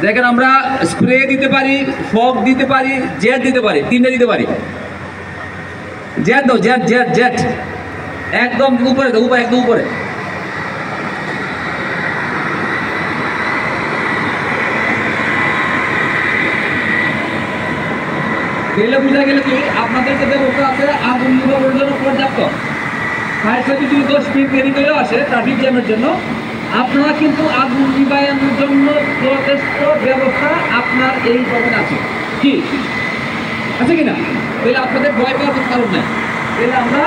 দেখেন আমরা স্প্রে দিতে পারি, ফগ দিতে পারি, জেট দিতে পারি, তিনটা দিতে পারি। জেট দাও, জেট জেট জেট একদম উপরে দাও, উপরে একদম উপরে। এলে বুঝা গেল কি আপনাদের যে ব্যবস্থা আছে আগুন নিভানোর জন্য পর্যাপ্ত। ফায়ার সার্ভিস যদি 10 মিনিট দেরি করে আসে ট্রাফিক জ্যামের জন্য, আপনারা কিন্তু আগুন নিবানোর জন্য যথেষ্ট ব্যবস্থা আপনার এই ভবনে আছে। কি আছে কিনা? তাহলে আপনাদের ভয় পাওয়ার কোনো কারণ নাই। তাহলে আমরা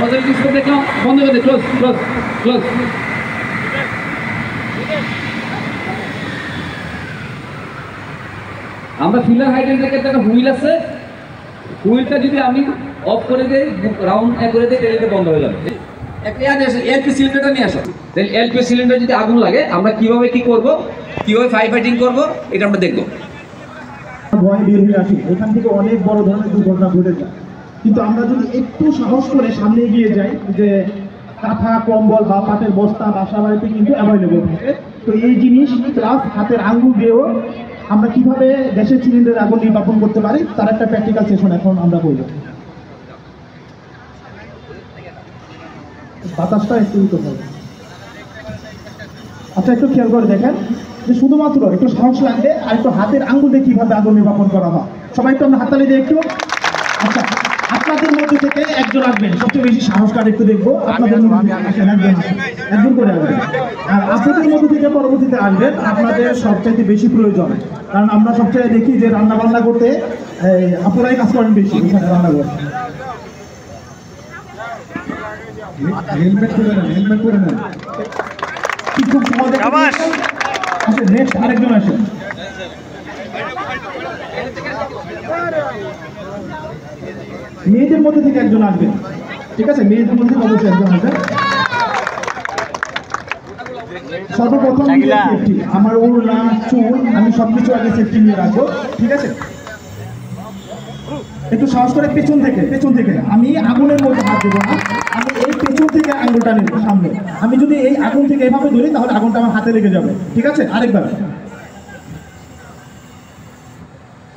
নজর কিছু দেখলাম, বন্ধ করে দিই, ক্লোজ ক্লোজ ক্লোজ। আমরা ফিলার হাইড্রেন্টের একটা হুইল আছে, হুইলটা যদি আমি অফ করে দিই, রাউন্ড করে দিই, তাহলে বন্ধ হয়ে যাবে। এলপি সিলিন্ডারটা নিয়ে আসো। তাহলে এলপি সিলিন্ডার যদি আগুন লাগে আমরা কিভাবে কি করব, কিভাবে ফায়ার ফাইটিং করব, এটা আমরা দেখব। ভয় বের হয়ে আসি, এখান থেকে অনেক বড় ধরনের দুর্ঘটনা ঘটে যায়। কিন্তু আমরা যদি একটু সাহস করে সামনে এগিয়ে যাই, যে কাঁথা কম্বল বা পাটের বস্তা বাসা বাড়িতে কিন্তু অ্যাভেলেবল থাকে, তো এই জিনিস প্লাস হাতের আঙ্গুল দিয়েও আমরা কিভাবে গ্যাসের সিলিন্ডারে আগুন নির্বাপন করতে পারি তার একটা প্র্যাকটিক্যাল সেশন এখন আমরা করব। বাতাসটা একটু হবে। আচ্ছা, একটু খেয়াল করে দেখেন যে শুধুমাত্র একটু সাহস লাগবে আর একটু হাতের আঙ্গুল দিয়ে কিভাবে আগুন নির্বাপন করা হয়। সবাই একটু আমরা হাততালি দিয়ে একটু। আচ্ছা, আপনাদের মধ্যে থেকে একজন আসবেন, সবচেয়ে বেশি সাহসকার একটু দেখবো আপনাদের মধ্যে একজন করে আসবেন। আর আপনাদের মধ্যে থেকে পরবর্তীতে আসবেন আপনাদের সবচাইতে বেশি প্রয়োজন, কারণ আমরা সবচেয়ে দেখি যে রান্না বান্না করতে আপনারাই কাজ করেন বেশি এখানে রান্না করতে। হেলমেট করে নেন, হেলমেট করে নেন। কি খুব সহজে আসেন, নেক্সট আরেকজন আসেন। মেয়েদের মধ্যে থেকে একজন আসবেন, ঠিক আছে? মেয়েদের মধ্যে থেকে অবশ্যই একজন আসবেন। সর্বপ্রথম সেফটি, আমার ওড়না চুল আমি সবকিছু আগে সেফটি নিয়ে রাখবো, ঠিক আছে? একটু সাহস করে পেছন থেকে আমি আগুনের মধ্যে হাত দেবো না, আমি এই পেছন থেকে আঙুলটা নেব সামনে। আমি যদি এই আগুন থেকে এভাবে ধরি তাহলে আগুনটা আমার হাতে লেগে যাবে, ঠিক আছে? আরেকবার।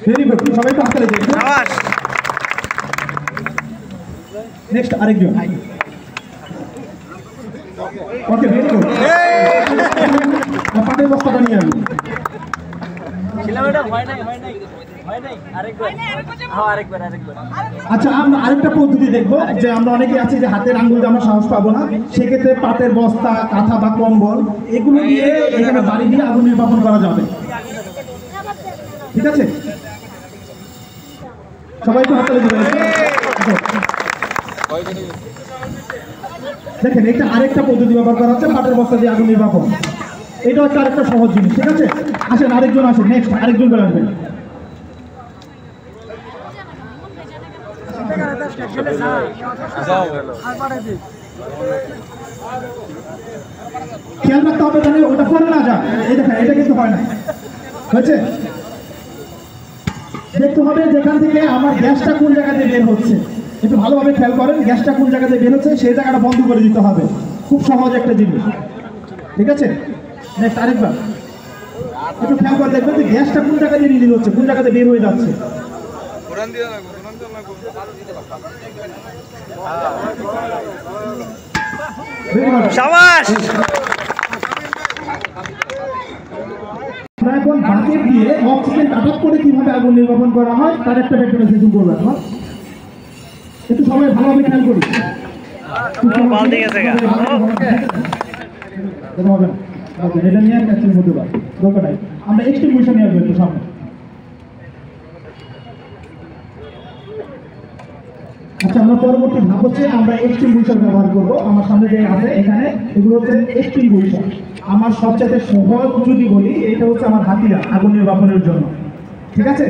ভেরি গুড, সবাই তো হাতে লেগে যাবে। নেক্সট আরেকজন। ওকে, ভেরি গুড। পাটের বস্তাটা নিয়ে আসবো। আচ্ছা, আমরা আরেকটা পদ্ধতি দেখবো, যে আমরা অনেকে আছি যে হাতের আঙ্গুল দিয়ে আমরা সাহস পাবো না, সেক্ষেত্রে পাটের বস্তা, কাঁথা বা কম্বল এগুলো দিয়ে এখানে বাড়ি দিয়ে আগুন নির্বাপন করা যাবে, ঠিক আছে? সবাই তো হাতে লেগে দেখেন, এটা আরেকটা পদ্ধতি ব্যবহার করা হচ্ছে, পাটের বস্তা দিয়ে আগুন নির্বাপন। এটা হচ্ছে আরেকটা সহজ জিনিস, ঠিক আছে? আসেন আরেকজন আসেন, নেক্সট আরেকজন করে আসবেন। খেয়াল রাখতে হবে জানি ওটা করে না যায়। এই দেখেন, এটা কিন্তু হয় না, হয়েছে? দেখতে হবে যেখান থেকে আমার গ্যাসটা কোন জায়গাতে বের হচ্ছে, একটু ভালোভাবে খেয়াল করেন। গ্যাসটা কোন জায়গাতে বের হচ্ছে সেই জায়গাটা বন্ধ করে দিতে হবে, খুব সহজ একটা জিনিস, ঠিক আছে? নেক্সট আরেকবার একটু খেয়াল করে দেখবেন যে গ্যাসটা কোন জায়গাতে রিলিজ হচ্ছে, কোন জায়গাতে বের হয়ে যাচ্ছে। আমরা এখন বাকেট দিয়ে অক্সিজেন কাট অফ করে কিভাবে আগুন নির্বাপন করা হয় তার একটা প্র্যাকটিক্যাল সেশন করব। একটু সবাই ভালোভাবে খেয়াল করি। এটা নিয়ে অ্যাকচুয়ালি হতে পারে দরকার নাই, আমরা এক্সটিংগুইশার নিয়ে আসবো একটু সামনে। আচ্ছা, আমরা পরবর্তী ধাপ হচ্ছে আমরা এক্সটিংগুইশার ব্যবহার করব। আমার সামনে যে আছে এখানে এগুলো হচ্ছে এক্সটিংগুইশার। আমার সবচেয়ে সহজ যদি বলি, এটা হচ্ছে আমার হাতিয়ার আগুন নির্বাপনের জন্য, ঠিক আছে?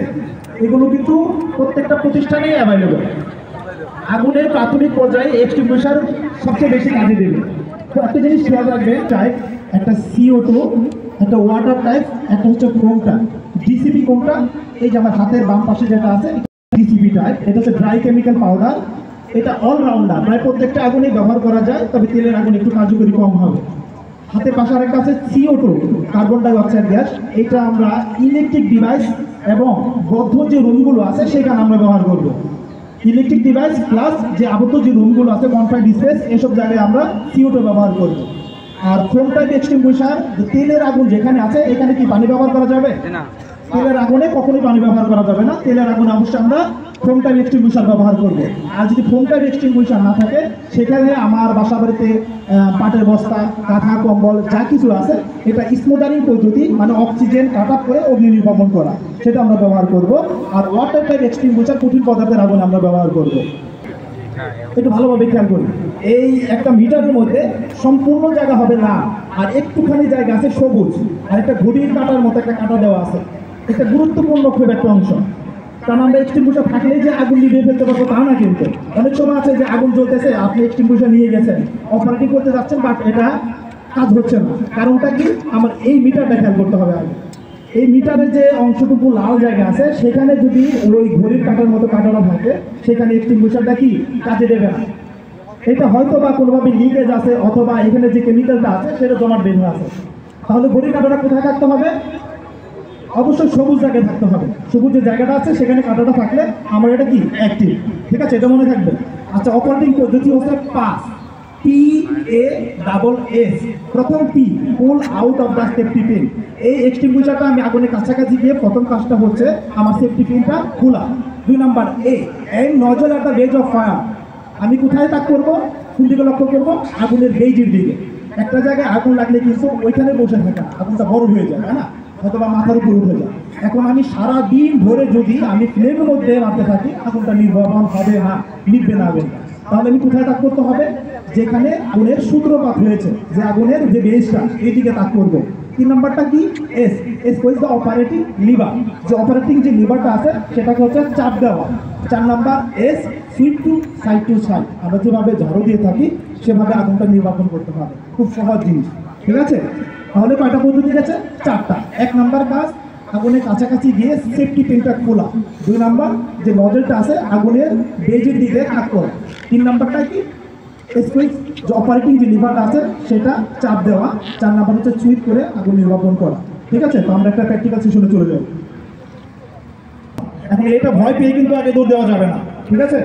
এগুলো কিন্তু প্রত্যেকটা প্রতিষ্ঠানেই অ্যাভেলেবল। আগুনের প্রাথমিক পর্যায়ে এক্সটিংগুইশার সবচেয়ে বেশি কাজে দেবে। তো একটা জিনিস খেয়াল রাখবে, টাইপ একটা CO2, একটা ওয়াটার টাইপ, একটা হচ্ছে কোনটা ডিসিপি। কোনটা? এই যে আমার হাতের বাম পাশে যেটা আছে ডিসিপি টাইপ, এটা হচ্ছে ড্রাই কেমিক্যাল পাউডার। এটা অলরাউন্ডার, প্রায় প্রত্যেকটা আগুনে ব্যবহার করা যায়, তবে তেলের আগুন একটু কার্যকরী কম হবে। হাতের পাশে আরেকটা আছে CO2 carbon die oxide gas. এটা আমরা ইলেকট্রিক ডিভাইস এবং বদ্ধ যে রুমগুলো আছে সেখানে আমরা ব্যবহার করব। ইলেকট্রিক ডিভাইস প্লাস যে আবদ্ধ যে রুমগুলো আছে কনফাইন্ড স্পেস, এসব জায়গায় আমরা CO2 ব্যবহার করব। আর ফোম টাইপ এক্সটিংগুইশার, তেলের আগুন যেখানে আছে এখানে কি পানি ব্যবহার করা যাবে না? তেলের আগুনে কখনোই পানি ব্যবহার করা যাবে না। তেলের আগুনে অবশ্যই আমরা ফোম টাইপ এক্সটিংগুইশার ব্যবহার করব। আর যদি ফোম টাইপ এক্সটিংগুইশার না থাকে সেখানে আমার বাসা বাড়িতে পাটের বস্তা, কাঁথা, কম্বল যা কিছু আছে এটা স্মোদারিং পদ্ধতি, মানে অক্সিজেন কাট আপ করে অগ্নি নির্বাপন করা, সেটা আমরা ব্যবহার করব। আর ওয়াটার টাইপ এক্সটিংগুইশার কঠিন পদার্থের আগুন আমরা ব্যবহার করব। একটু ভালোভাবে খেয়াল করি, এই একটা মিটারের মধ্যে সম্পূর্ণ জায়গা হবে না, আর একটুখানি জায়গা আছে সবুজ, আর একটা ঘড়ির কাঁটার মতো একটা কাঁটা দেওয়া আছে। এটা গুরুত্বপূর্ণ খুব একটা অংশ, কারণ আমরা এক্সটিংগুইশার থাকলেই যে আগুন নিভিয়ে ফেলতে পারবো তা না। কিন্তু অনেক সময় আছে যে আগুন জ্বলতেছে, আপনি এক্সটিংগুইশার নিয়ে গেছেন, অপারেটিং করতে যাচ্ছেন, বাট এটা কাজ হচ্ছে না। কারণটা কি? আমার এই মিটারটা খেয়াল করতে হবে আগে। এই মিটারের যে অংশটুকু লাল জায়গা আছে সেখানে যদি ওই ঘড়ির কাঁটার মতো কাঁটানো থাকে সেখানে এক্সটিংগুইশারটা কি কাজে দেবে না। এটা হয়তো বা কোনোভাবে লিকেজ আছে, অথবা এখানে যে কেমিক্যালটা আছে সেটা জমাট বেঁধে আছে। তাহলে ঘড়ির কাঁটাটা কোথায় থাকতে হবে? অবশ্যই সবুজ জায়গায় থাকতে হবে। সবুজ যে জায়গাটা আছে সেখানে কাঁটাটা থাকলে আমার এটা কি অ্যাক্টিভ, ঠিক আছে? এটা মনে থাকবে। আচ্ছা, অপারেটিং পদ্ধতি হচ্ছে পাস, PASS। প্রথম P, pool out of the safety pin. এই এক্সটিংগুইশারটা আমি আগুনের কাছাকাছি গিয়ে প্রথম কাজটা হচ্ছে আমার সেফটি পিনটা খোলা। 2 number A, aim nozzle at the base of fire. আমি কোথায় তাক করবো? কোন দিকে লক্ষ্য করবো? আগুনের বেজের দিকে। একটা জায়গায় আগুন লাগলে কিন্তু ওইখানে বসে থাকে না, আগুনটা বড় হয়ে যায়, তাই না? অথবা মাথার উপর উঠে যায়। এখন আমি সারা দিন ধরে যদি আমি ফ্লেমের মধ্যে মারতে থাকি, আগুনটা নির্বাপন হবে না, নিভবে না আগুনটা। তাহলে আমি কোথায় তাক করতে হবে? যেখানে আগুনের সূত্রপাত হয়েছে, যে আগুনের যে বেসটা, এইদিকে তাক করবো। 3 নাম্বারটা কি? S is the operating lever. যে অপারেটিং যে লিভারটা আছে সেটাকে হচ্ছে চাপ দেওয়া। 4 number S, sweep to side. আমরা যেভাবে ঝাড়ু দিয়ে থাকি সেভাবে আগুনটা নির্বাপন করতে হবে। খুব সহজ জিনিস, ঠিক আছে? তাহলে কয়টা পদ্ধতি গেছে? 4টা। 1 নাম্বার কাজ, আগুনের কাছাকাছি গিয়ে সেফটি পিনটা খোলা। 2 নাম্বার, যে নজলটা আছে আগুনের বেজের দিকে তাক করা। 3 নাম্বারটা কি? সুইচ, যে অপারেটিং যে লিভারটা আছে সেটা চাপ দেওয়া। 4 নাম্বার হচ্ছে সুইচ করে আগুন নির্বাপন করা, ঠিক আছে? তো আমরা একটা প্র্যাকটিক্যাল সেশনে চলে যাব। এখন এটা ভয় পেয়ে কিন্তু আগে দৌড় দেওয়া যাবে না, ঠিক আছে?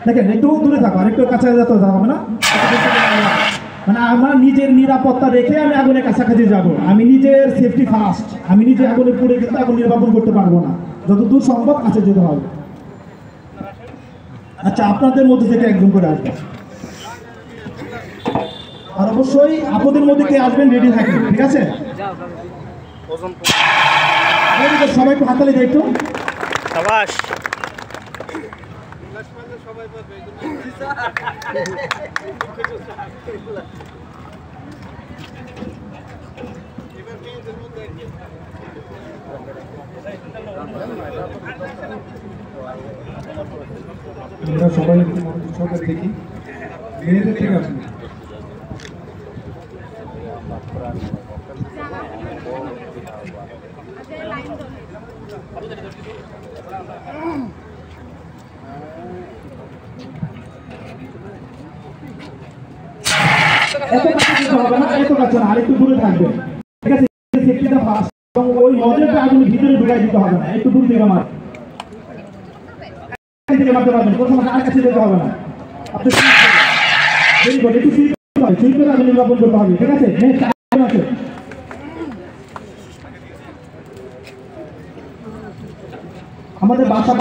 দেখেন, একটু দূরে থাকো, আর একটু কাছে যেতে হবে না। মানে আমার নিজের নিরাপত্তা রেখে আমি আগুনের কাছাকাছি যাব। আমি নিজের সেফটি ফার্স্ট। আমি নিজে আগুনে পুড়ে কিন্তু আগুন নির্বাপন করতে পারবো না, যতদূর সম্ভব কাছে যেতে হবে। আচ্ছা, আপনাদের মধ্যে থেকে একদম করে আসবে। আর অবশ্যই আপদের মধ্যে কে আসবেন রেডি থাকবেন, ঠিক আছে? সবাই একটু হাতালি দেয় একটু। আমরা সবাই একটু মনোযোগ দেখি, মেয়েদের থেকে আসুন। এত কাছে যেতে হবে না, এত কাছে না, আরেকটু দূরে থাকবে, ঠিক আছে? সেফটিটা ফাস্ট, এবং ওই নজরটা আগুনের ভিতরে ঢুকাই দিতে হবে না, একটু দূর থেকে মার থেকে মারতে পারবেন, কোনো সময় আর কাছে যেতে হবে না। আপনি একটু সুইচ করে আগুন নির্বাপন করতে হবে, ঠিক আছে? আছে আমাদের বাসা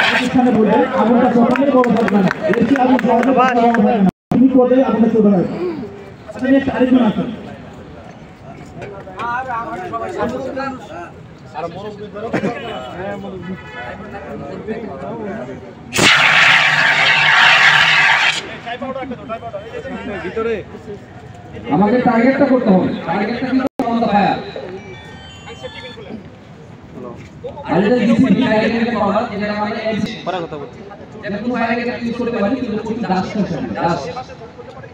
প্রতিষ্ঠানে বলে আগুনটা সকালে বড় থাকবে না, বেশি আগুন থাকবে না, তুমি করে আগুনটা চলে যাবে। আচ্ছা, নেক্সট আরেকজন আছে। আমাকে টার্গেটটা করতে হবে। টার্গেটটা কিন্তু অন দ্য ফায়ার। আর এটা ডিসিপি আইডেন্টিফাই পাওয়ার যেটা আমাদের পড়া কথা বলছি এটা কোনো ফায়ার আইডেন্টিফাই ইউজ করতে পারি কিন্তু প্রচুর ডাস্ট হয় ডাস্ট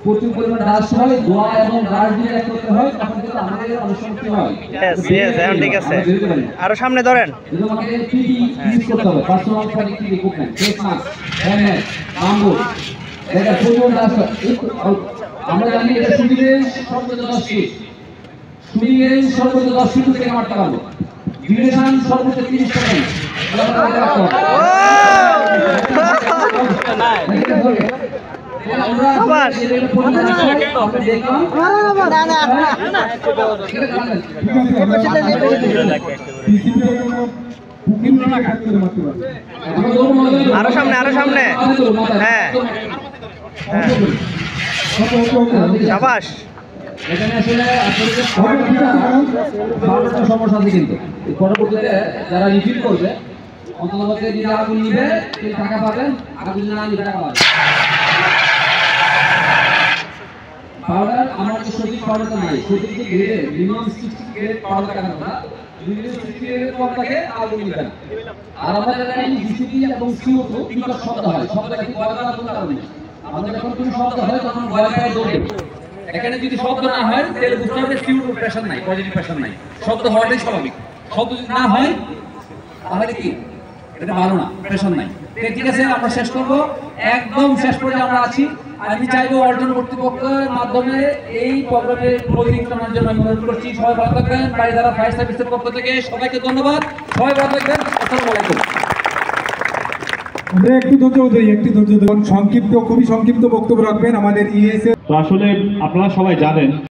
প্রচুর পরিমাণ ডাস্ট হয় ধোঁয়া এবং গাছ দিয়ে এক করতে হয় তখন কিন্তু আমাদের অনেক সমস্যা হয় এখন ঠিক আছে আরো সামনে ধরেন কিন্তু আমাকে পিপি ইউজ করতে হবে personal protective equipment face mask helmet bamboo এটা প্রচুর ডাস্ট আমরা জানি এটা শুটিংয়ে সর্বোচ্চ 10 ফিট শুটিংয়ে সর্বোচ্চ 10 ফিট থেকে মারতে পারবো ডিউরেশন সর্বোচ্চ 30 সেকেন্ড আরো সামনে হ্যাঁ শাবাশ এখানে আসলে সমস্যা আছে কিন্তু পরবর্তীতে যারা রিফিল করবে অন্তত যদি আগুন নিবে সেই টাকা পাবেন আগুন না নিবে টাকা পাবেন পাউডার আমার যে সঠিক পাউডারটা নাই সঠিক যে গ্রেডে মিনিমাম 60 গ্রেড পাউডার টাকা না মিনিমাম 60 গ্রেডের কম থাকে আগুন নিবে না আর আমরা জানি ডিসিপি এবং CO2 দুটো শব্দ হয় শব্দটা কি বলা কোনো কারণে আমাদের যখন কোনো শব্দ হয় তখন ভয় পায় দৌড়ে এখানে যদি শব্দ না হয় তাহলে বুঝতে হবে CO2 প্রেসার নাই পজিটিভ প্রেসার নাই শব্দ হওয়াটাই স্বাভাবিক শব্দ যদি না হয় তাহলে কি এটা ভালো না প্রেসার নাই ঠিক আছে আমরা শেষ করব একদম শেষ পর্যায়ে আমরা আছি আমি চাইবো অল্টন কর্তৃপক্ষের মাধ্যমে এই প্রোগ্রামে ক্লোজিং করার জন্য অনুরোধ করছি সবাই ভালো থাকবেন বাড়িধারা ফায়ার সার্ভিসের পক্ষ থেকে সবাইকে ধন্যবাদ সবাই ভালো থাকবেন আসসালামু আলাইকুম আমরা একটু ধৈর্য ধরুন সংক্ষিপ্ত খুবই সংক্ষিপ্ত বক্তব্য রাখবেন আমাদের ইএসএ। তো আসলে আপনারা সবাই জানেন